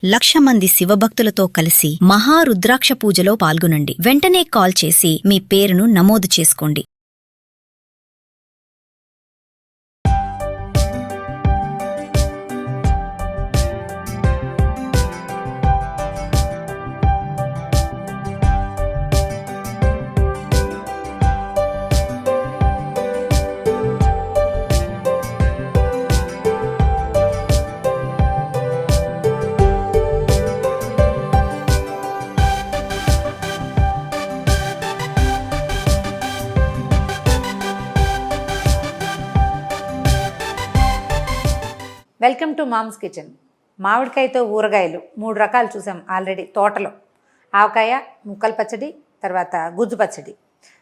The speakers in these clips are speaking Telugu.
1,00,000 మంది శివభక్తులతో కలిసి మహారుద్రాక్ష పూజలో పాల్గొనండి. వెంటనే కాల్ చేసి మీ పేరును నమోదు చేసుకోండి. Welcome to mom's kitchen. మామిడికాయతో ఊరగాయలు 3 రకాలు చూసాం ఆల్రెడీ తోటలో. ఆవకాయ, ముక్కల పచ్చడి, తర్వాత గుజ్జు పచ్చడి.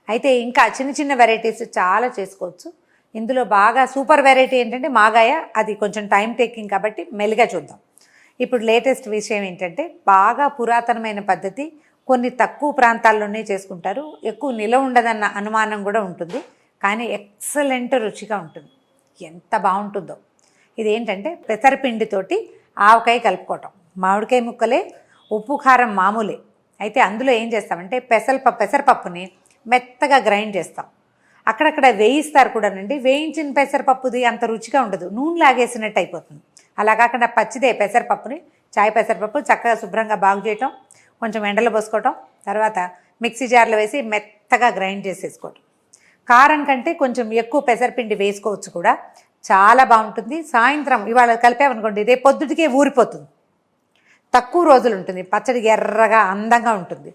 అయితే ఇంకా చిన్న చిన్న వెరైటీస్ చాలా చేసుకోవచ్చు. ఇందులో బాగా సూపర్ వెరైటీ ఏంటంటే మాగాయ. అది కొంచెం టైం టేకింగ్ కాబట్టి మెల్లిగా చూద్దాం. ఇప్పుడు లేటెస్ట్ విషయం ఏంటంటే బాగా పురాతనమైన పద్ధతి. కొన్ని తక్కువ ప్రాంతాల్లోనే చేసుకుంటారు. ఎక్కువ నిలవ ఉండదన్న అనుమానం కూడా ఉంటుంది. కానీ ఎక్సలెంట్ రుచిగా ఉంటుంది. ఎంత బాగుంటుందో. ఇదేంటంటే పెసరపిండితోటి ఆవకాయ కలుపుకోవటం. మామిడికాయ ముక్కలే, ఉప్పు కారం మామూలే. అయితే అందులో ఏం చేస్తామంటే పెసరపప్పుని మెత్తగా గ్రైండ్ చేస్తాం. అక్కడక్కడ వేయిస్తారు కూడానండి. వేయించిన పెసరపప్పుది అంత రుచిగా ఉండదు, నూనె లాగేసినట్టు అయిపోతుంది. అలా కాకుండా పచ్చిదే పెసరపప్పుని, చాయ్ పెసరపప్పు చక్కగా శుభ్రంగా బాగు చేయటం, కొంచెం ఎండలో పోసుకోవటం, తర్వాత మిక్సీ జార్లో వేసి మెత్తగా గ్రైండ్ చేసేసుకోవటం. కారం కంటే కొంచెం ఎక్కువ పెసరపిండి వేసుకోవచ్చు కూడా, చాలా బాగుంటుంది. సాయంత్రం ఇవాళ కలిపామనుకోండి, రేపు పొద్దుటికే ఊరిపోతుంది. తక్కువ రోజులు ఉంటుంది. పచ్చడి ఎర్రగా అందంగా ఉంటుంది.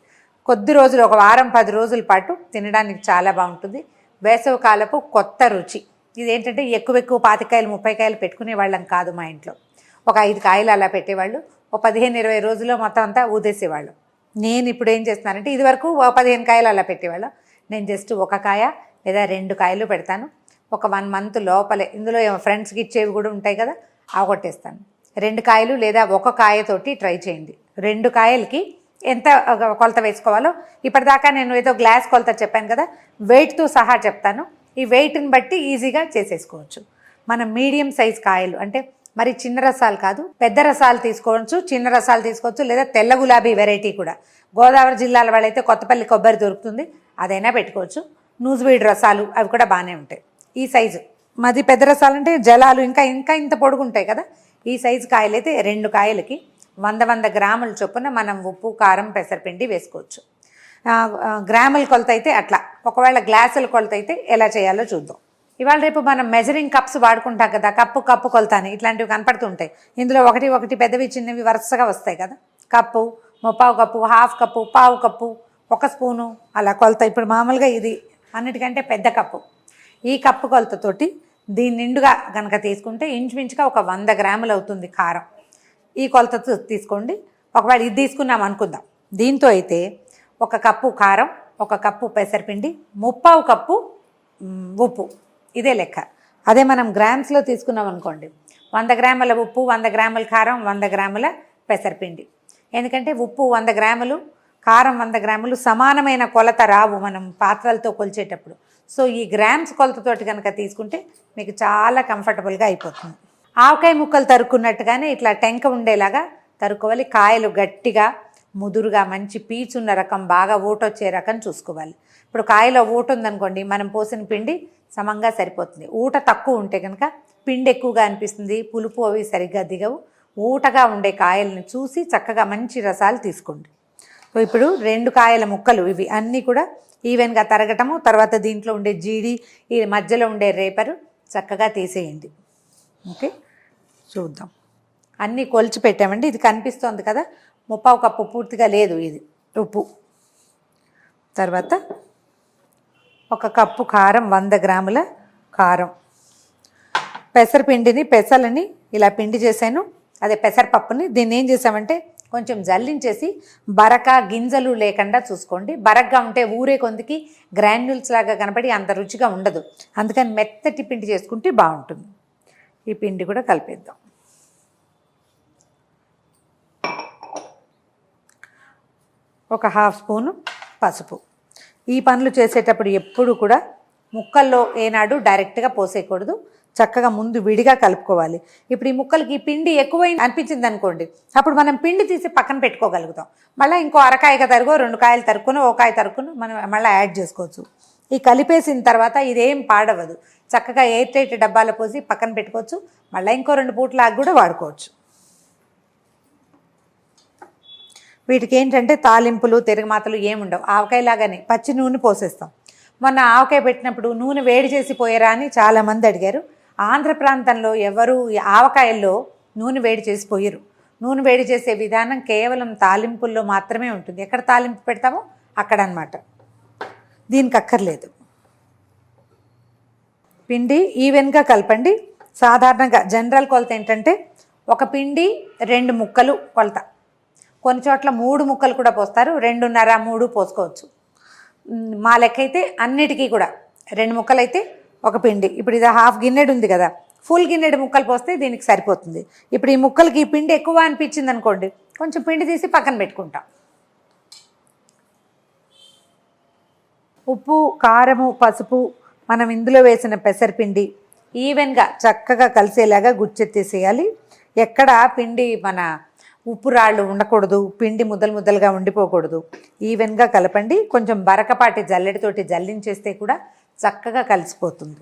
కొద్ది రోజులు, ఒక వారం 10 రోజుల పాటు తినడానికి చాలా బాగుంటుంది. వేసవి కాలపు కొత్త రుచి. ఇదేంటంటే ఎక్కువ 25 కాయలు 30 కాయలు పెట్టుకునే వాళ్ళం కాదు. మా ఇంట్లో ఒక 5 కాయలు అలా పెట్టేవాళ్ళు. ఒక 15-20 రోజుల్లో మొత్తం అంతా ఊదేసేవాళ్ళు. నేను ఇప్పుడు ఏం చేస్తున్నానంటే, ఇదివరకు 15 కాయలు అలా పెట్టేవాళ్ళం. నేను జస్ట్ 1 కాయ లేదా 2 కాయలు పెడతాను. ఒక 1 మంత్ లోపలే. ఇందులో ఫ్రెండ్స్కి ఇచ్చేవి కూడా ఉంటాయి కదా, అవగొట్టేస్తాను. 2 కాయలు లేదా 1 కాయతోటి ట్రై చేయండి. 2 కాయలకి ఎంత కొలత వేసుకోవాలో ఇప్పటిదాకా నేను ఏదో గ్లాస్ కొలత చెప్పాను కదా, వెయిట్తో సహా చెప్తాను. ఈ వెయిట్ని బట్టి ఈజీగా చేసేసుకోవచ్చు. మనం మీడియం సైజ్ కాయలు అంటే మరి చిన్న రసాలు కాదు, పెద్ద రసాలు తీసుకోవచ్చు, చిన్న రసాలు తీసుకోవచ్చు, లేదా తెల్ల గులాబీ వెరైటీ కూడా. గోదావరి జిల్లాల వాళ్ళైతే కొత్తపల్లి కొబ్బరి దొరుకుతుంది, అదైనా పెట్టుకోవచ్చు. నూజివీడు రసాలు అవి కూడా బాగానే ఉంటాయి. ఈ సైజు మాది. పెద్ద రసాలు అంటే జలాలు ఇంకా ఇంత పొడుగుంటాయి కదా. ఈ సైజు కాయలు అయితే 2 కాయలకి 100 గ్రాముల చొప్పున మనం ఉప్పు, కారం, పెసరపిండి వేసుకోవచ్చు. గ్రాముల కొలత అయితే అట్లా. ఒకవేళ గ్లాసుల కొలత అయితే ఎలా చేయాలో చూద్దాం. ఇవాళ రేపు మనం మెజరింగ్ కప్స్ వాడుకుంటాం కదా, కప్పు కొలత అని ఇట్లాంటివి కనపడుతుంటాయి. ఇందులో ఒకటి పెద్దవి చిన్నవి వరుసగా వస్తాయి కదా. Cup, 1/4 cup, 1/2 cup, 1/4 cup, 1 spoon అలా కొలత. ఇప్పుడు మామూలుగా ఇది అన్నిటికంటే పెద్ద కప్పు. ఈ కప్పు కొలతతోటి దీని నిండుగా కనుక తీసుకుంటే ఇంచుమించుగా ఒక 100 గ్రాములు అవుతుంది కారం. ఈ కొలతతో తీసుకోండి. ఒకవేళ ఇది తీసుకున్నాం అనుకుందాం. దీంతో అయితే 1 కప్పు కారం, 1 కప్పు పెసరపిండి, 1/4 కప్పు ఉప్పు. ఇదే లెక్క. అదే మనం గ్రామ్స్లో తీసుకున్నాం అనుకోండి, 100 గ్రాముల ఉప్పు, 100 గ్రాముల కారం, 100 గ్రాముల పెసరపిండి. ఎందుకంటే ఉప్పు 100 గ్రాములు, కారం 100 గ్రాములు సమానమైన కొలత రావు మనం పాత్రలతో కొలిచేటప్పుడు. సో ఈ గ్రామ్స్ కొలతతోటి కనుక తీసుకుంటే మీకు చాలా కంఫర్టబుల్గా అయిపోతుంది. ఆవకాయ ముక్కలు తరుక్కున్నట్టుగానే ఇట్లా టెంక ఉండేలాగా తరుక్కోవాలి. కాయలు గట్టిగా, ముదురుగా, మంచి పీచున్న రకం, బాగా ఊటొచ్చే రకం చూసుకోవాలి. ఇప్పుడు కాయలో ఊట ఉందనుకోండి, మనం పోసిన పిండి సమంగా సరిపోతుంది. ఊట తక్కువ ఉంటే కనుక పిండి ఎక్కువగా అనిపిస్తుంది, పులుపు అవి సరిగ్గా దిగవు. ఊటగా ఉండే కాయలను చూసి చక్కగా మంచి రసాలు తీసుకోండి. ఇప్పుడు 2 కాయల ముక్కలు ఇవి అన్నీ కూడా ఈవెన్గా తరగటము, తర్వాత దీంట్లో ఉండే జీడి, ఈ మధ్యలో ఉండే రేపరు చక్కగా తీసేయండి. ఓకే, చూద్దాం. అన్నీ కొలిచి పెట్టామండి. ఇది కనిపిస్తోంది కదా, 1/4 కప్పు పూర్తిగా లేదు ఇది ఉప్పు. తర్వాత 1 కప్పు కారం, 100 గ్రాముల కారం. పెసరపిండిని, పెసలని ఇలా పిండి చేశాను. అదే పెసరపప్పుని. దీన్ని ఏం చేసామంటే కొంచెం జల్లించేసి బరక, గింజలు లేకుండా చూసుకోండి. బరగ్గా ఉంటే ఊరే కొందికి గ్రాన్యూల్స్ లాగా కనపడి అంత రుచిగా ఉండదు. అందుకని మెత్తటి పిండి చేసుకుంటే బాగుంటుంది. ఈ పిండి కూడా కలిపేద్దాం. ఒక 1/2 స్పూను పసుపు. ఈ పనులు చేసేటప్పుడు ఎప్పుడు కూడా ముక్కల్లో ఏనాడు డైరెక్ట్గా పోసేయకూడదు. చక్కగా ముందు విడిగా కలుపుకోవాలి. ఇప్పుడు ఈ ముక్కలకి ఈ పిండి ఎక్కువైంది అనిపించింది అనుకోండి, అప్పుడు మనం పిండి తీసి పక్కన పెట్టుకోగలుగుతాం. మళ్ళీ ఇంకో అరకాయగా తరుగో 2 కాయలు తరుక్కుని ఓ కాయ తరుక్కుని మనం మళ్ళీ యాడ్ చేసుకోవచ్చు. ఈ కలిపేసిన తర్వాత ఇదేం పాడవదు, చక్కగా ఎయిర్ టైట్ డబ్బాలో పోసి పక్కన పెట్టుకోవచ్చు. మళ్ళీ ఇంకో 2 పూటలాగా కూడా వాడుకోవచ్చు. వీటికి ఏంటంటే తాలింపులు తిరగమాతలు ఏముండవు. ఆవకాయలాగానే పచ్చి నూనె పోసేస్తాం. మొన్న ఆవకాయ పెట్టినప్పుడు నూనె వేడి చేసి పోయారా అని చాలామంది అడిగారు. ఆంధ్ర ప్రాంతంలో ఎవరు ఆవకాయల్లో నూనె వేడి చేసి పోయరు. నూనె వేడి చేసే విధానం కేవలం తాలింపుల్లో మాత్రమే ఉంటుంది. ఎక్కడ తాలింపు పెడతామో అక్కడ అన్నమాట. దీనికి అక్కర్లేదు. పిండి ఈవెన్గా కలపండి. సాధారణంగా జనరల్ కొలత ఏంటంటే ఒక పిండి 2 ముక్కలు కొలత. కొన్ని చోట్ల 3 ముక్కలు కూడా పోస్తారు, 2.5 3 పోసుకోవచ్చు. మా లెక్క అయితే అన్నిటికీ కూడా 2 ముక్కలు అయితే ఒక పిండి. ఇప్పుడు ఇది హాఫ్ గిన్నెడు ఉంది కదా, ఫుల్ గిన్నెడు ముక్కలు పోస్తే దీనికి సరిపోతుంది. ఇప్పుడు ఈ ముక్కలకి ఈ పిండి ఎక్కువ అనిపించింది అనుకోండి, కొంచెం పిండి తీసి పక్కన పెట్టుకుంటాం. ఉప్పు, కారము, పసుపు, మనం ఇందులో వేసిన పెసరపిండి ఈవెన్గా చక్కగా కలిసేలాగా గుచ్చెత్తేసేయాలి. ఎక్కడ పిండి మన ఉప్పు రాళ్ళు ఉండకూడదు, పిండి ముద్దలు ముద్దలుగా ఉండిపోకూడదు. ఈవెన్గా కలపండి. కొంచెం బరకపాటి జల్లెడితోటి జల్లించేస్తే కూడా చక్కగా కలిసిపోతుంది.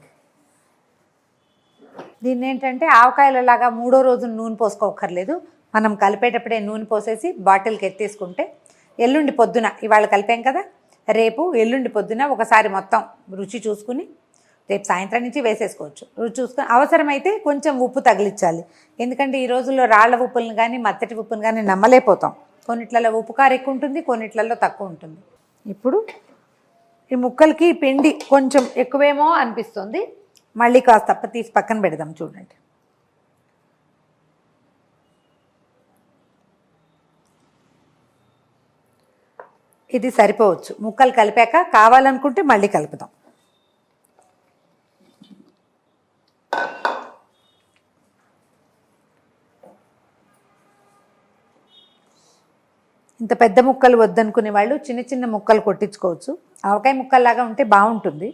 దీన్ని ఏంటంటే ఆవకాయలలాగా 3వ రోజు నూనె పోసుకోకర్లేదు. మనం కలిపేటప్పుడే నూనె పోసేసి బాటిల్కి ఎత్తేసుకుంటే ఎల్లుండి పొద్దున, ఇవాళ కలిపాం కదా, రేపు ఎల్లుండి పొద్దున ఒకసారి మొత్తం రుచి చూసుకుని రేపు సాయంత్రం నుంచి వేసేసుకోవచ్చు. రుచి చూసుకొని అవసరమైతే కొంచెం ఉప్పు తగిలించాలి. ఎందుకంటే ఈ రోజుల్లో రాళ్ల ఉప్పులను కానీ మత్తటి ఉప్పును కానీ నమ్మలేకపోతాం. కొన్నిట్లలో ఉప్పు కారం ఎక్కువ ఉంటుంది, కొన్నిట్లలో తక్కువ ఉంటుంది. ఇప్పుడు ఈ ముక్కలకి పిండి కొంచెం ఎక్కువేమో అనిపిస్తుంది. మళ్ళీ కాస్త తీసి పక్కన పెడదాం. చూడండి, ఇది సరిపోవచ్చు. ముక్కలు కలిపాక కావాలనుకుంటే మళ్ళీ కలుపుదాం. ఇంత పెద్ద ముక్కలు వద్దనుకునే వాళ్ళు చిన్న చిన్న ముక్కలు కొట్టించుకోవచ్చు. ఆవకాయ ముక్కల్లాగా ఉంటే బాగుంటుంది.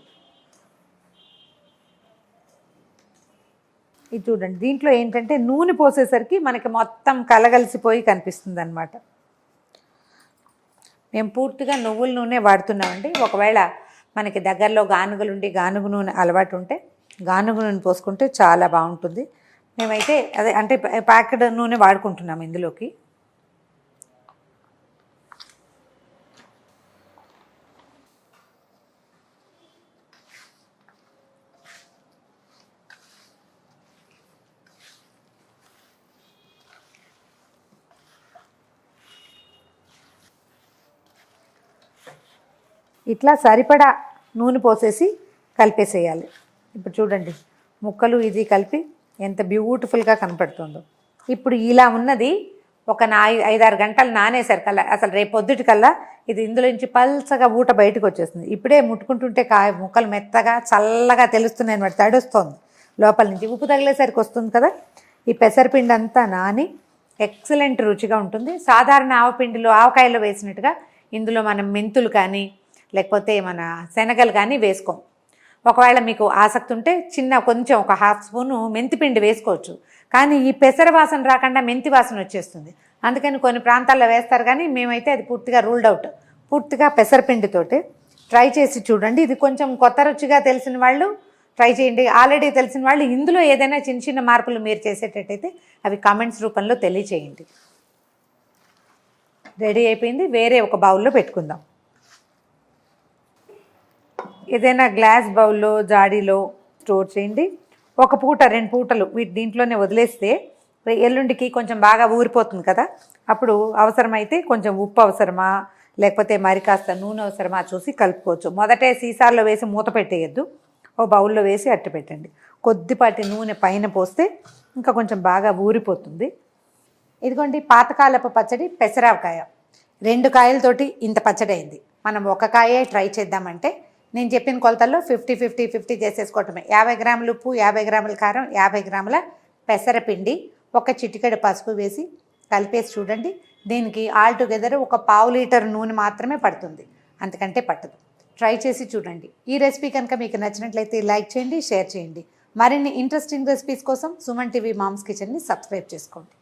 ఇది చూడండి, దీంట్లో ఏంటంటే నూనె పోసేసరికి మనకి మొత్తం కలగలిసిపోయి కనిపిస్తుంది అన్నమాట. మేము పూర్తిగా నువ్వుల నూనె వాడుతున్నామండి. ఒకవేళ మనకి దగ్గరలో గానుగలుండి గానుగ నూనె అలవాటు ఉంటే గానుగ నూనె పోసుకుంటే చాలా బాగుంటుంది. మేమైతే అదే అంటే ప్యాకెడ్ నూనె వాడుకుంటున్నాము ఇందులోకి. ఇట్లా సరిపడా నూనె పోసేసి కలిపేసేయాలి. ఇప్పుడు చూడండి, ముక్కలు ఇది కలిపి ఎంత బ్యూటిఫుల్గా కనపడుతుందో. ఇప్పుడు ఇలా ఉన్నది ఒక 5-6 గంటలు నానేసరికల్లా, అసలు రేపు పొద్దుటికల్లా ఇది ఇందులో నుంచి పల్చగా ఊట బయటకు వచ్చేస్తుంది. ఇప్పుడే ముట్టుకుంటుంటే ముక్కలు మెత్తగా చల్లగా తెలుస్తున్నాయి అన్నమాట, తడుస్తోంది లోపల నుంచి. ఉప్పు తగిలేసరికి వస్తుంది కదా. ఈ పెసరపిండి అంతా నాని ఎక్సలెంట్ రుచిగా ఉంటుంది. సాధారణ ఆవపిండిలో ఆవకాయలో వేసినట్టుగా ఇందులో మనం మెంతులు కానీ లేకపోతే మన శనగలు కానీ వేసుకోం. ఒకవేళ మీకు ఆసక్తి ఉంటే కొంచెం ఒక 1/2 స్పూను మెంతిపిండి వేసుకోవచ్చు. కానీ ఈ పెసర వాసన రాకుండా మెంతి వాసన వచ్చేస్తుంది. అందుకని కొన్ని ప్రాంతాల్లో వేస్తారు, కానీ మేమైతే అది పూర్తిగా రూల్డ్ అవుట్. పూర్తిగా పెసరపిండితోటి ట్రై చేసి చూడండి. ఇది కొంచెం కొత్త రుచిగా తెలిసిన వాళ్ళు ట్రై చేయండి. ఆల్రెడీ తెలిసిన వాళ్ళు ఇందులో ఏదైనా చిన్న చిన్న మార్పులు మీరు చేసేటట్టయితే అవి కామెంట్స్ రూపంలో తెలియచేయండి. రెడీ అయిపోయింది. వేరే ఒక బౌల్లో పెట్టుకుందాం. ఏదైనా గ్లాస్ బౌల్లో జాడీలో స్టోర్ చేయండి. 1 పూట 2 పూటలు వీటి దీంట్లోనే వదిలేస్తే ఎల్లుండికి కొంచెం బాగా ఊరిపోతుంది కదా. అప్పుడు అవసరమైతే కొంచెం ఉప్పు అవసరమా లేకపోతే మరి కాస్త నూనె అవసరమా చూసి కలుపుకోవచ్చు. మొదటే సీసాల్లో వేసి మూత పెట్టేయద్దు, ఓ బౌల్లో వేసి అట్టు పెట్టండి. కొద్దిపాటి నూనె పైన పోస్తే ఇంకా కొంచెం బాగా ఊరిపోతుంది. ఇదిగోండి పాతకాలపు పచ్చడి పెసరావకాయ. 2 కాయలతోటి ఇంత పచ్చడి అయింది. మనం 1 కాయే ట్రై చేద్దామంటే నేను చెప్పిన కొలతల్లో 50-50-50 చేసేసుకోవటమే. 50 గ్రాములు ఉప్పు, 50 గ్రాముల కారం, 50 గ్రాముల పెసరపిండి, 1 చిటికెడు పసుపు వేసి కలిపేసి చూడండి. దీనికి ఆల్టుగెదర్ 1/4 లీటర్ నూనె మాత్రమే పడుతుంది, అంతకంటే పట్టదు. ట్రై చేసి చూడండి. ఈ రెసిపీ కనుక మీకు నచ్చినట్లయితే లైక్ చేయండి, షేర్ చేయండి. మరిన్ని ఇంట్రెస్టింగ్ రెసిపీస్ కోసం సుమన్ టీవీ మామ్స్ కిచెన్ని సబ్స్క్రైబ్ చేసుకోండి.